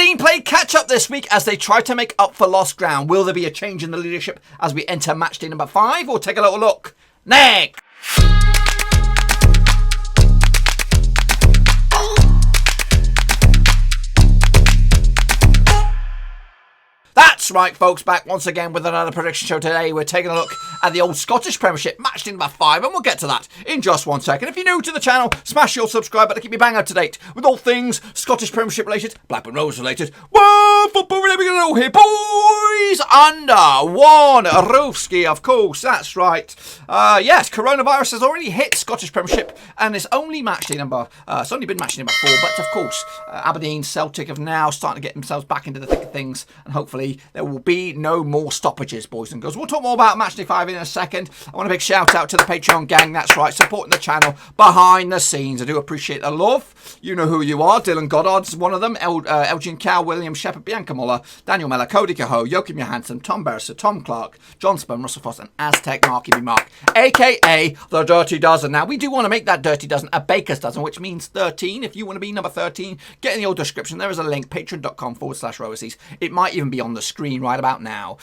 Aberdeen played catch-up this week as they try to make up for lost ground. Will there be a change in the leadership as we enter matchday number 5? We'll take a little look next. That's right, folks, back once again with another prediction show today. We're taking a look at the old Scottish Premiership, matchday number 5, and we'll get to that in just one second. If you're new to the channel, smash your subscribe button to keep you bang up to date with all things Scottish Premiership related, Blackburn Rovers related. Whoa, football related, we're going to here, boys, under one Roverseas, of course, that's right. Yes, coronavirus has already hit Scottish Premiership, and it's only matchday number, it's only been matchday number 4, but of course, Aberdeen, Celtic have now started to get themselves back into the thick of things, and hopefully there will be no more stoppages, boys and girls. We'll talk more about matchday 5 in a second. I want a big shout out to the Patreon gang. That's right, supporting the channel behind the scenes. I do appreciate the love. You know who you are. Dylan Goddard's one of them. Elgin Cow, William Shepherd, Bianca Muller, Daniel Meller, Cody Cahoe, Joachim Johansson, Tom Beresford, Tom Clark, John Spun, Russell Foss, and Aztec Marky B. Mark, aka the Dirty Dozen. Now, we do want to make that Dirty Dozen a Baker's Dozen, which means 13. If you want to be number 13, get in the old description. There is a link, patreon.com/Roverseas. It might even be on the screen right about now.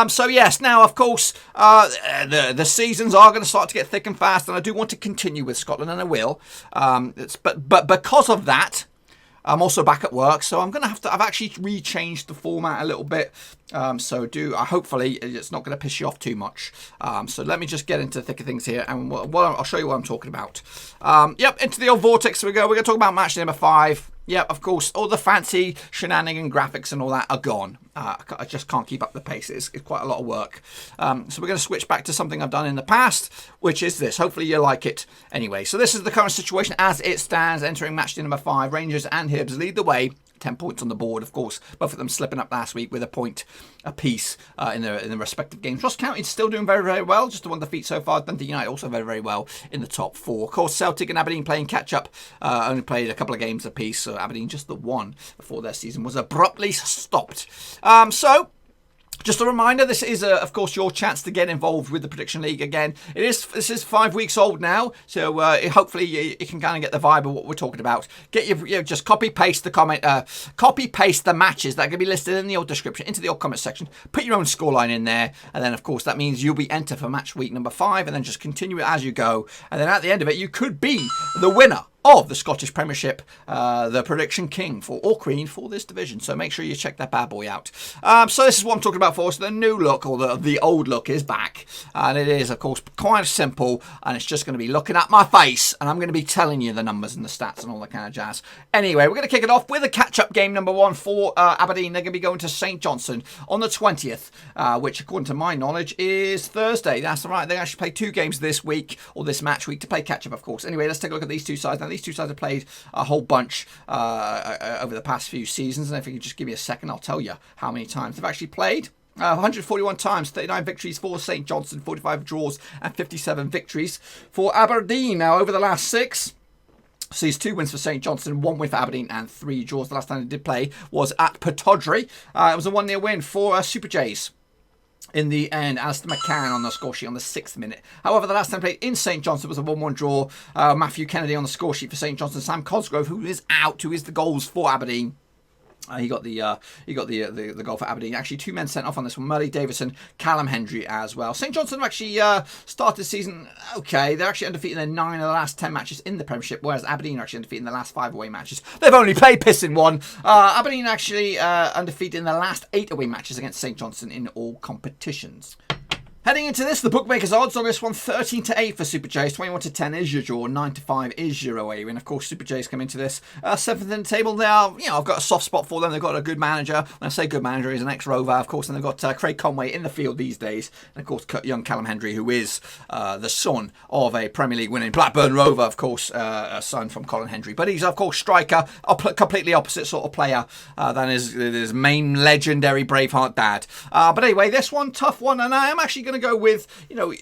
So yes, now of course the seasons are going to start to get thick and fast, and I do want to continue with Scotland, and I will. But because of that, I'm also back at work, so I'm going to have to. I've actually rechanged the format a little bit. Hopefully it's not going to piss you off too much. So let me just get into the thick of things here, and I'll show you what I'm talking about. Yep, into the old vortex we go. We're going to talk about match number 5. Yeah, of course, all the fancy shenanigan graphics and all that are gone. I just can't keep up the pace. It's quite a lot of work. So we're going to switch back to something I've done in the past, which is this. Hopefully you like it anyway. So this is the current situation as it stands, entering match day number 5. Rangers and Hibs lead the way. 10 points on the board, of course. Both of them slipping up last week with a point apiece in the respective games. Ross County's still doing very, very well. Just the one defeat so far. Dundee United also very, very well in the top 4. Of course, Celtic and Aberdeen playing catch-up. Only played a couple of games apiece. So Aberdeen just the one before their season was abruptly stopped. Just a reminder, this is, of course, your chance to get involved with the Prediction League again. This is 5 weeks old now, so hopefully you can kind of get the vibe of what we're talking about. Get just copy-paste the comment, copy-paste the matches that are going to be listed in the old description into the old comment section. Put your own scoreline in there, and then, of course, that means you'll be entered for match week number 5, and then just continue it as you go. And then at the end of it, you could be the winner of the Scottish Premiership, the prediction king or queen for this division. So make sure you check that bad boy out. So this is what I'm talking about for us. The new look, or the old look, is back. And it is, of course, quite simple. And it's just going to be looking at my face. And I'm going to be telling you the numbers and the stats and all that kind of jazz. Anyway, we're going to kick it off with a catch-up game number 1 for Aberdeen. They're going to be going to St Johnstone on the 20th, which, according to my knowledge, is Thursday. That's right. They actually play 2 games this week, or this match week, to play catch-up, of course. Anyway, let's take a look at these two sides. Now, these two sides have played a whole bunch over the past few seasons, and if you could just give me a second, I'll tell you how many times they've actually played. 141 times, 39 victories for St Johnstone, 45 draws and 57 victories for Aberdeen. Now, over the last 6 sees 2 wins for St Johnstone, 1 win for Aberdeen and 3 draws. The last time they did play was at Pittodrie. It was a 1-0 win for Super Jays. In the end, Alistair McCann on the score sheet on the 6th minute. However, the last time played in St Johnstone was a 1-1 draw. Matthew Kennedy on the score sheet for St Johnstone. Sam Cosgrove, who is out, who is the goals for Aberdeen. He got the goal for Aberdeen. Actually, 2 men sent off on this one. Murray Davison, Callum Hendry as well. St Johnstone have actually started the season okay. They're actually undefeated in 9 of the last 10 matches in the Premiership, whereas Aberdeen are actually undefeated in the last 5 away matches. They've only played pissing 1. Aberdeen actually undefeated in the last 8 away matches against St Johnstone in all competitions. Heading into this, the bookmakers' odds on this one, 13-8 for Super Jays, 21-10 is your draw, 9-5 is your away win. Of course, Super Jays come into this 7th in the table. They are, I've got a soft spot for them. They've got a good manager. When I say good manager, he's an ex-Rover, of course, and they've got Craig Conway in the field these days. And of course, young Callum Hendry, who is the son of a Premier League winning Blackburn Rover, of course, a son from Colin Hendry. But he's, of course, striker, a completely opposite sort of player than his main legendary Braveheart dad. But anyway, this one, tough one, and I am actually going going to go with,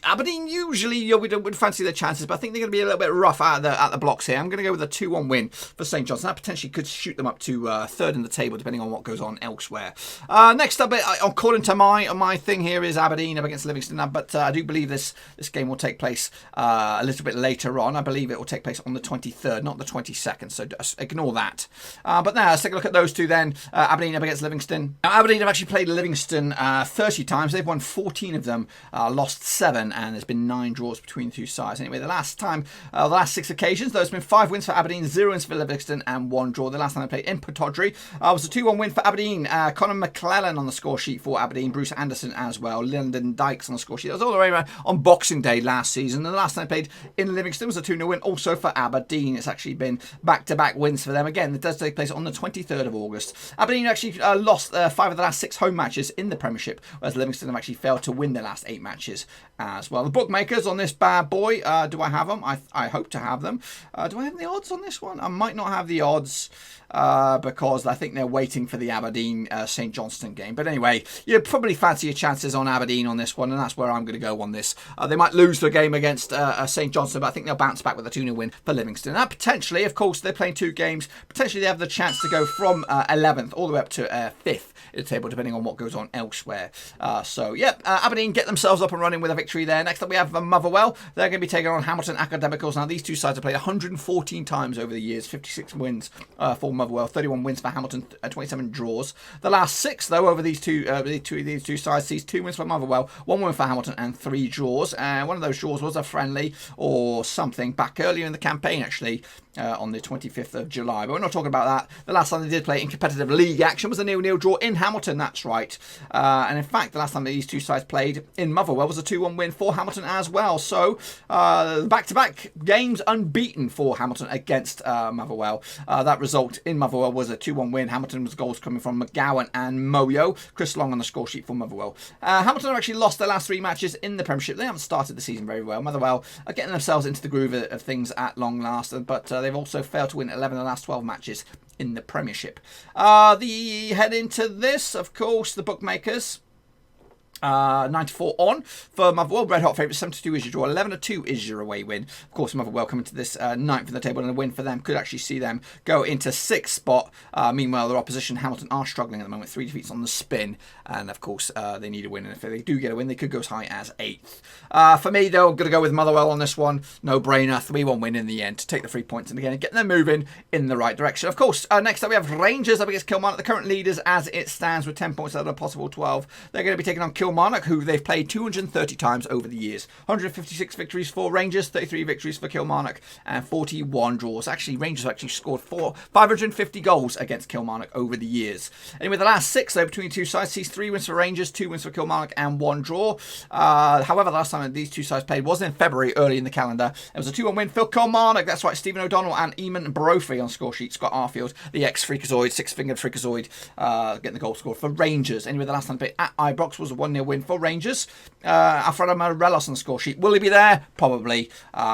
Aberdeen. Usually we would fancy their chances, but I think they're going to be a little bit rough at the blocks here. I'm going to go with a 2-1 win for St Johnstone. That potentially could shoot them up to third in the table, depending on what goes on elsewhere. Next up, according to my thing here, is Aberdeen up against Livingston, but I do believe this game will take place a little bit later on. I believe it will take place on the 23rd, not the 22nd, so ignore that. But now let's take a look at those two then. Aberdeen up against Livingston. Now, Aberdeen have actually played Livingston 30 times. They've won 14 of them, lost 7, and there's been 9 draws between the two sides. Anyway, the last 6 occasions, there's been 5 wins for Aberdeen, 0 wins for Livingston, and 1 draw. The last time they played in Pittodrie was a 2-1 win for Aberdeen. Conor McClellan on the score sheet for Aberdeen, Bruce Anderson as well, Lyndon Dykes on the score sheet. That was all the way around on Boxing Day last season. And the last time they played in Livingston was a 2-0 win also for Aberdeen. It's actually been back-to-back wins for them. Again, it does take place on the 23rd of August. Aberdeen actually lost 5 of the last 6 home matches in the Premiership, whereas Livingston have actually failed to win their last 8 matches as well. The bookmakers on this bad boy, do I have them? I hope to have them. Do I have the odds on this one? I might not have the odds because I think they're waiting for the Aberdeen St Johnstone game. But anyway, you probably fancy your chances on Aberdeen on this one, and that's where I'm going to go on this. They might lose the game against St Johnstone, but I think they'll bounce back with a 2-0 win for Livingston. And potentially, of course, they're playing 2 games. Potentially, they have the chance to go from 11th all the way up to 5th in the table, depending on what goes on elsewhere. Aberdeen get themselves up and running with a victory there. Next up, we have Motherwell. They're going to be taking on Hamilton Academicals. Now, these two sides have played 114 times over the years, 56 wins for Motherwell, 31 wins for Hamilton, 27 draws. The last 6, though, over these two sides sees 2 wins for Motherwell, 1 win for Hamilton, and 3 draws. And one of those draws was a friendly or something back earlier in the campaign, actually, on the 25th of July. But we're not talking about that. The last time they did play in competitive league action was a 0-0 draw in Hamilton, that's right. And in fact, the last time these two sides played in Motherwell was a 2-1 win for Hamilton as well. So, back-to-back games unbeaten for Hamilton against Motherwell. That result in Motherwell was a 2-1 win. Hamilton's goals coming from McGowan and Moyo. Chris Long on the score sheet for Motherwell. Hamilton have actually lost their last 3 matches in the Premiership. They haven't started the season very well. Motherwell are getting themselves into the groove of things at long last, but they've also failed to win 11 of the last 12 matches in the Premiership. The head into this, of course, the bookmakers. 94 on for Motherwell. Red hot favourite. 72 is your draw. 11-2 is your away win. Of course, Motherwell coming to this 9th in the table, and a win for them could actually see them go into 6th spot. Meanwhile, their opposition, Hamilton, are struggling at the moment. 3 defeats on the spin, and of course, they need a win. And if they do get a win, they could go as high as 8th. For me, though, I'm going to go with Motherwell on this one. No brainer. 3-1 win in the end to take the 3 points and again get them moving in the right direction. Of course, next up we have Rangers up against Kilmarnock, the current leaders as it stands with 10 points out of a possible 12. They're going to be taking on Kilmarnock, who they've played 230 times over the years. 156 victories for Rangers, 33 victories for Kilmarnock, and 41 draws. Actually, Rangers have actually scored 550 goals against Kilmarnock over the years. Anyway, the last 6, though, between the two sides sees 3 wins for Rangers, 2 wins for Kilmarnock, and 1 draw. However, the last time these two sides played was in February, early in the calendar. It was a 2-1 win for Kilmarnock. That's right, Stephen O'Donnell and Eamon Brophy on score sheet. Scott Arfield, the ex-Freakazoid, 6-fingered Freakazoid, getting the goal scored for Rangers. Anyway, the last time they played at Ibrox was a 1-0 win for Rangers. Alfredo Morelos on the score sheet. Will he be there? Probably.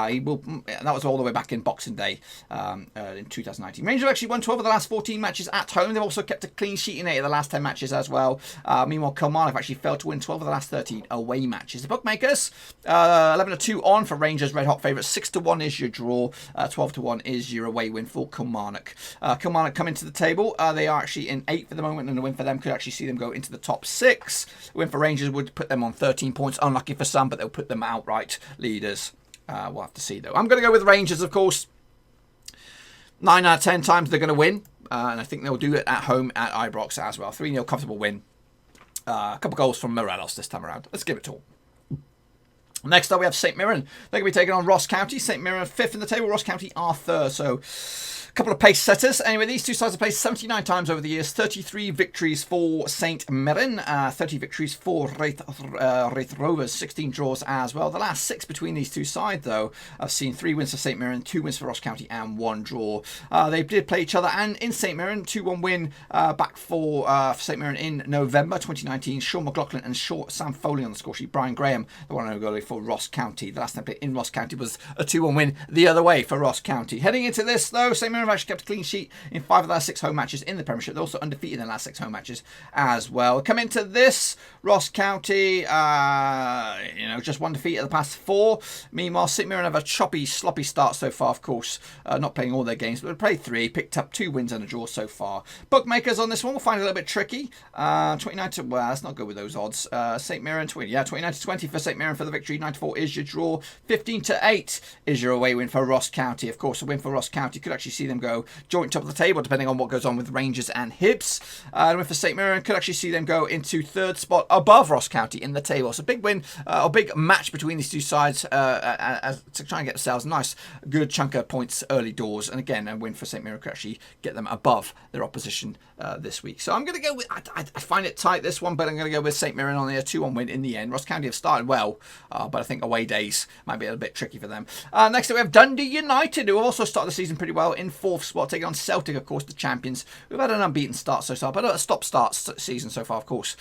He will. That was all the way back in Boxing Day in 2019. Rangers have actually won 12 of the last 14 matches at home. They've also kept a clean sheet in 8 of the last 10 matches as well. Meanwhile, Kilmarnock have actually failed to win 12 of the last 13 away matches. The bookmakers, 11-2 on for Rangers, red hot favourites. 6-1 is your draw. 12-1 is your away win for Kilmarnock. Kilmarnock come into the table. They are actually in 8th at the moment, and a win for them could actually see them go into the top 6. A win for Rangers would put them on 13 points. Unlucky for some, but they'll put them outright leaders. We'll have to see, though. I'm going to go with Rangers, of course. 9 out of 10 times they're going to win. And I think they'll do it at home at Ibrox as well. 3-0 comfortable win. A couple goals from Morelos this time around. Let's give it to them. Next up, we have St Mirren. They're going to be taking on Ross County. St Mirren are 5th in the table. Ross County are 3rd. So, a couple of pace setters. Anyway, these two sides have played 79 times over the years. 33 victories for St Mirren. 30 victories for Wraith Rovers. 16 draws as well. The last 6 between these two sides, though, I've seen 3 wins for St Mirren, 2 wins for Ross County, and 1 draw. They did play each other, and in St Mirren, 2-1 win back for St Mirren in November 2019. Sean McLaughlin and Sam Foley on the score sheet. Brian Graham, the one who goalie for Ross County. The last time they played in Ross County was a 2-1 win the other way for Ross County. Heading into this, though, St Mirren Mirren have actually kept a clean sheet in 5 of their 6 home matches in the Premiership. They're also undefeated in their last 6 home matches as well. Come into this, Ross County, just 1 defeat at the past 4. Meanwhile, St Mirren have a choppy, sloppy start so far, of course, not playing all their games, but they've played 3, picked up 2 wins and a draw so far. Bookmakers on this one will find it a little bit tricky. 29 to, well, that's not good with those odds. St Mirren, 29 to 20 for St Mirren for the victory. 94 is your draw. 15 to 8 is your away win for Ross County. Of course, a win for Ross County could actually see them go joint top of the table, depending on what goes on with Rangers and Hibs. A win for St Mirren could actually see them go into 3rd spot above Ross County in the table. So big win, a big match between these two sides to try and get themselves a nice, good chunk of points early doors. And again, a win for St Mirren could actually get them above their opposition this week. So I'm going to go with, I find it tight this one, but I'm going to go with St Mirren on the 2-1 win in the end. Ross County have started well, but I think away days might be a little bit tricky for them. Next up we have Dundee United, who have also started the season pretty well in 4th spot, taking on Celtic, of course, the champions. We've had an unbeaten start so far, but a stop-start season so far, of course,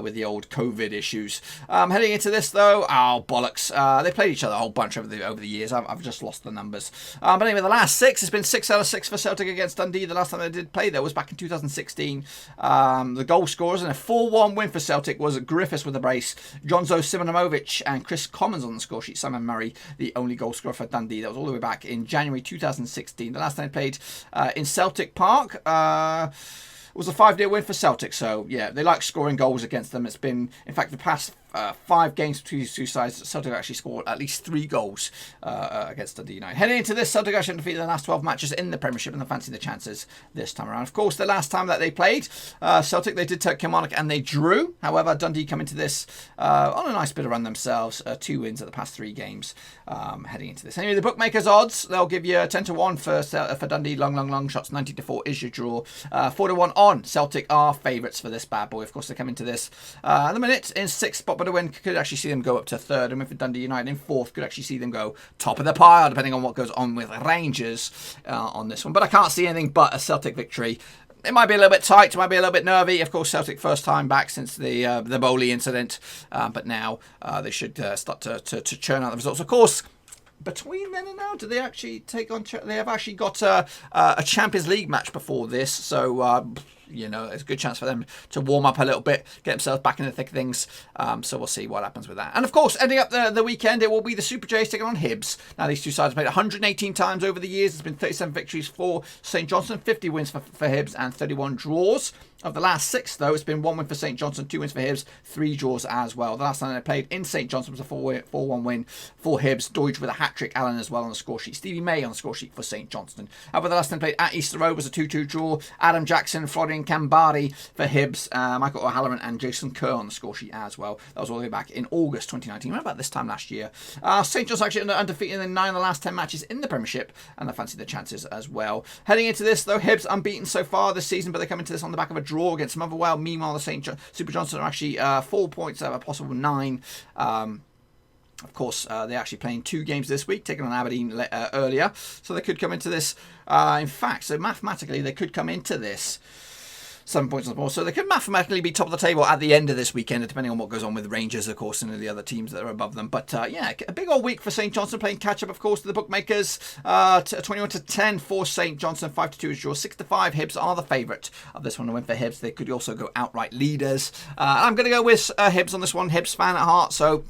with the old COVID issues. Heading into this, though, oh, bollocks. They played each other a whole bunch over the years. I've just lost the numbers. But anyway, the last 6, it's been 6 out of 6 for Celtic against Dundee. The last time they did play there was back in 2016. The goal scorers and a 4-1 win for Celtic was Griffiths with a brace, Jonzo Simonovic and Chris Commons on the score sheet. Simon Murray, the only goal scorer for Dundee. That was all the way back in January 2016. The last time they played in Celtic Park was a 5-0 win for Celtic. So, yeah, they like scoring goals against them. It's been, in fact, the past 5 games between these two sides, Celtic actually scored at least 3 goals against Dundee United. Heading into this, Celtic actually defeated the last 12 matches in the Premiership and they fancy the chances this time around. Of course, the last time that they played, Celtic, they did take Kilmarnock and they drew. However, Dundee come into this on a nice bit of run themselves. 2 wins at the past 3 games heading into this. Anyway, the bookmakers odds, they'll give you 10 to 1 for Dundee, long shots. 90 to 4 is your draw. 4 to 1 on. Celtic are favourites for this bad boy. Of course, they come into this at the minute in 6th spot, but a win could actually see them go up to 3rd, and with Dundee United in 4th, could actually see them go top of the pile, depending on what goes on with Rangers on this one. But I can't see anything but a Celtic victory. It might be a little bit tight, it might be a little bit nervy. Of course, Celtic first time back since the Bowley incident, but now they should start to churn out the results. Of course, between then and now, do they actually take on? They have actually got a Champions League match before this, so it's a good chance for them to warm up a little bit, get themselves back in the thick of things. So we'll see what happens with that. And of course, ending up the weekend, it will be the Super Jays taking on Hibs. Now, these two sides have played 118 times over the years. There's been 37 victories for St Johnstone, 50 wins for Hibs, and 31 draws. Of the last 6, though, it's been 1 win for St Johnstone, 2 wins for Hibs, 3 draws as well. The last time they played in St Johnstone was a 4-1 win for Hibs. Deutsch with a hat-trick, Allen as well on the score sheet. Stevie May on the score sheet for St Johnstone. However, the last time they played at Easter Road was a 2-2 draw. Adam Jackson, Florian Kambari for Hibs, Michael O'Halloran and Jason Kerr on the score sheet as well. That was all the way back in August 2019. Around about this time last year. St Johnstone actually undefeated in 9 of the last 10 matches in the Premiership, and they fancy the chances as well. Heading into this, though, Hibs unbeaten so far this season, but they come into this on the back of a draw against Motherwell. Meanwhile, the Super Johnstone are actually 4 points out of a possible 9. Of course, they're actually playing 2 games this week, taking on Aberdeen earlier. So they could come into this, in fact, so mathematically, they could come into this 7 points on the board. So they could mathematically be top of the table at the end of this weekend, depending on what goes on with Rangers, of course, and the other teams that are above them. But yeah, a big old week for St Johnstone, playing catch-up, of course, to the bookmakers. 21 to 10 for St Johnstone, 5 to 2 is draw. 6 to 5, Hibs are the favourite of this one to win for Hibs. They could also go outright leaders. I'm going to go with Hibs on this one. Hibs fan at heart, so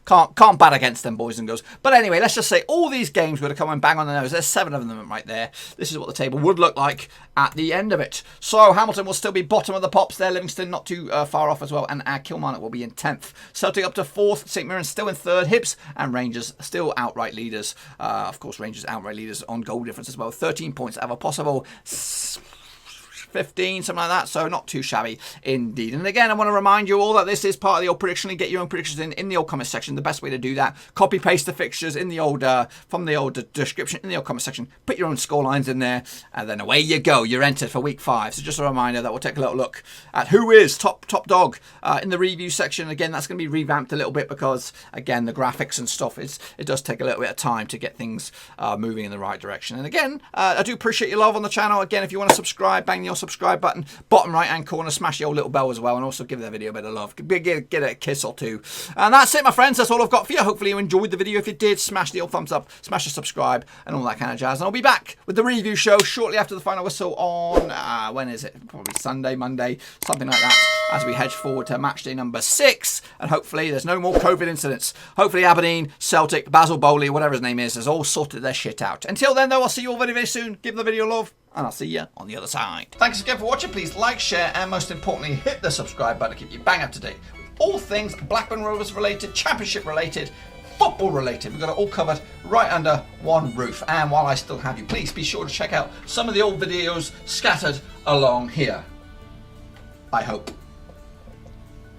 can't bat against them, boys and girls. But anyway, let's just say all these games were to come and bang on the nose. There's 7 of them right there. This is what the table would look like at the end of it. So Hamilton will still be bottom of the pops there. Livingston not too far off as well. And Kilmarnock will be in 10th. Celtic up to 4th. St Mirren still in 3rd. Hibs and Rangers still outright leaders. Of course, Rangers outright leaders on goal difference as well. 13 points out of a possible 15, something like that, so not too shabby indeed. And again, I want to remind you all that this is part of the old prediction league. Get your own predictions in the old comment section. The best way to do that, copy paste the fixtures in the old from the old description in the old comment section, put your own score lines in there, and then away you go. You're entered for week 5. So just a reminder that we'll take a little look at who is top dog in the review section. Again, that's going to be revamped a little bit because again, the graphics and stuff, it does take a little bit of time to get things moving in the right direction. And again, I do appreciate your love on the channel. Again, if you want to subscribe, bang your subscribe button, bottom right hand corner, smash the old little bell as well, and also give the video a bit of love. Get it a kiss or two. And that's it, my friends. That's all I've got for you. Hopefully you enjoyed the video. If you did, smash the old thumbs up, smash the subscribe, and all that kind of jazz. And I'll be back with the review show shortly after the final whistle on, when is it? Probably Sunday, Monday, something like that, as we head forward to match day number 6. And hopefully there's no more COVID incidents. Hopefully Aberdeen, Celtic, Basil Bowley, whatever his name is, has all sorted their shit out. Until then, though, I'll see you all very, very soon. Give the video love, and I'll see you on the other side. Thanks again for watching. Please like, share, and most importantly, hit the subscribe button to keep you bang up to date with all things Blackburn Rovers related, Championship related, football related. We've got it all covered right under one roof. And while I still have you, please be sure to check out some of the old videos scattered along here. I hope.